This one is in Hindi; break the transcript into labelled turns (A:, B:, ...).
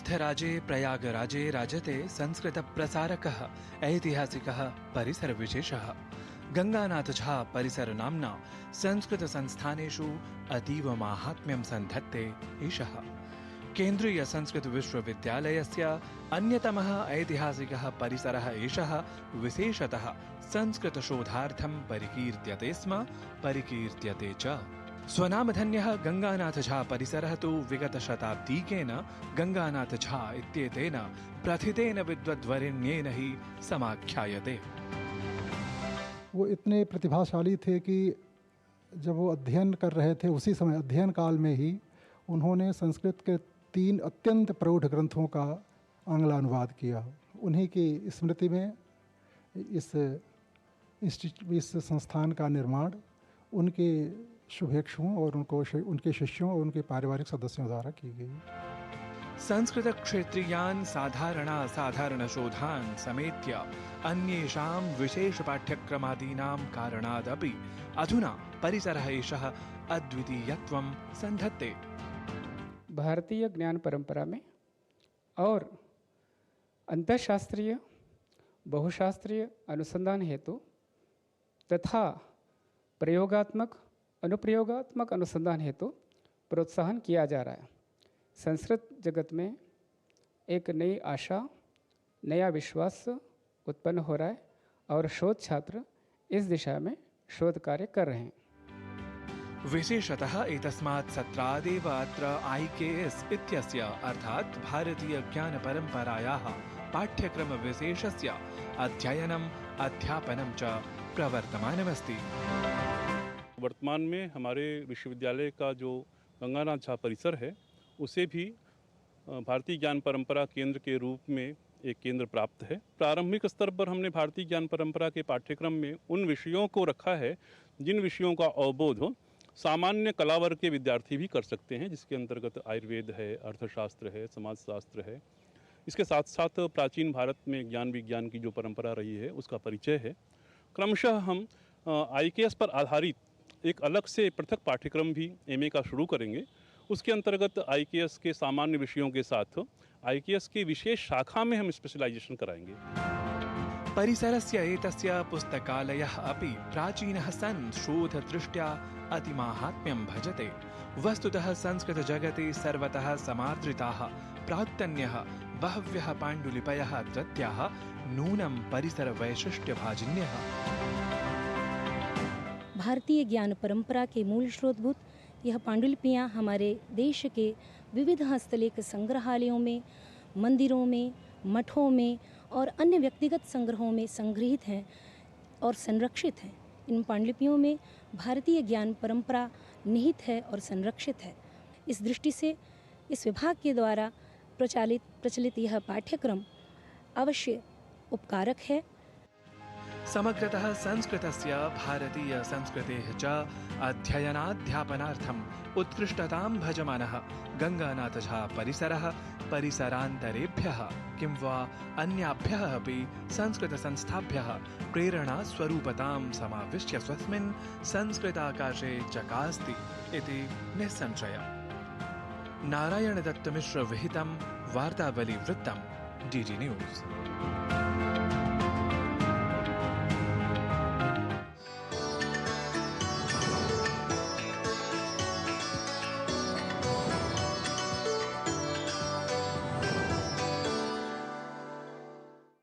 A: तीर्थराजे प्रयागराजे राजते संस्कृतप्रसारकः ऐतिहासिकः परिसरविशेषः। गंगानाथझा परिसरनाम्ना संस्कृतसंस्थानेषु अतीव माहात्म्यं सन्धत्ते एषः। केन्द्रीयसंस्कृतविश्वविद्यालयस्य अन्यतमः ऐतिहासिकः परिसरः एषः विशेषतः संस्कृतशोधार्थं परिकीर्त्यते च। स्वनामधन्यः गंगानाथझा परिसरः तु विगतशताब्दीकेन गंगानाथझा इत्येतेन प्रथितेन विद्वद्वरेण्येन ही समाख्यायते।
B: वो इतने प्रतिभाशाली थे कि जब वो अध्ययन कर रहे थे उसी समय अध्ययन काल में ही उन्होंने संस्कृत के 3 अत्यंत प्रौढ़ ग्रंथों का आंग्ल अनुवाद किया। उन्हीं की स्मृति में इस संस्थान का निर्माण उनके शुभेच्छुओं और उनके शिष्यों और उनके पारिवारिक सदस्यों द्वारा की गई।
A: संस्कृत क्षेत्रीयान् साधारण शोधान् समेत्य अन्येषां विशेष पाठ्यक्रमादीनां कारणादपि अधुना परिसरः एषः अद्वितीयत्वं सन्धत्ते।
C: भारतीय ज्ञान परंपरा में और अंतःशास्त्रीय बहुशास्त्रीय अनुसंधान हेतु तथा प्रयोगात्मक अनुप्रयोगात्मक अनुसंधान हेतु प्रोत्साहन किया जा रहा है। संस्कृत जगत में एक नई आशा, नया विश्वास उत्पन्न हो रहा है और शोध छात्र इस दिशा में शोध कार्य कर रहे हैं।
A: विशेषतः एतस्मात् सत्रादेव अत्र IKS इत्यस्य अर्थात् भारतीय ज्ञान परंपरायाः पाठ्यक्रम विशेषस्य अध्ययनम् अध्यापनं च प्रवर्तमानमस्ति।
D: वर्तमान में हमारे विश्वविद्यालय का जो गंगानाथ झा परिसर है उसे भी भारतीय ज्ञान परंपरा केंद्र के रूप में एक केंद्र प्राप्त है। प्रारंभिक स्तर पर हमने भारतीय ज्ञान परंपरा के पाठ्यक्रम में उन विषयों को रखा है जिन विषयों का अवबोध सामान्य कला वर्ग के विद्यार्थी भी कर सकते हैं, जिसके अंतर्गत आयुर्वेद है, अर्थशास्त्र है, समाजशास्त्र है। इसके साथ साथ प्राचीन भारत में ज्ञान विज्ञान की जो परंपरा रही है उसका परिचय है। क्रमशः हम IKS पर आधारित एक अलग से पृथक पाठ्यक्रम भी MA का शुरू करेंगे। उसके अंतर्गत IKS के सामान्य विषयों के साथ IKS की विशेष शाखा में हम स्पेशलाइजेशन कराएंगे।
A: परिसरस्य एतस्य पुस्तकालयः अपि प्राचीनः सन् शोधदृष्ट्या अतिमाहात्म्यं भजते। वस्तुतः संस्कृत जगति सर्वतः समादृताः प्राक्तन्यः बहव्यः पाण्डुलिपयः अत्रत्याः नूनं परिसरवैशिष्ट्यभाजिन्यः।
E: भारतीय ज्ञान परंपरा के मूल स्रोतभूत यह पांडुलिपियाँ हमारे देश के विविध हस्तलेख संग्रहालयों में, मंदिरों में, मठों में और अन्य व्यक्तिगत संग्रहों में संग्रहित हैं और संरक्षित हैं। इन पांडुलिपियों में भारतीय ज्ञान परंपरा निहित है और संरक्षित है। इस दृष्टि से इस विभाग के द्वारा प्रचलित यह पाठ्यक्रम अवश्य उपकारक है।
A: समग्रतः संस्कृतस्य भारतीय संस्कृतेः च अध्ययनाध्यापनार्थम् उत्कृष्टतां भजमानः गंगानाथझा परिसरः परिसरान्तरेभ्यः किं वा अन्याभ्यः अपि संस्कृतसंस्थाभ्यः प्रेरणास्वरूपतां समाविश्य स्वस्मिन् संस्कृताकाशे चकास्ति इति निस्संशयम्। नारायणदत्तमिश्र विहितं वार्तावलीवृत्तं DD न्यूज़।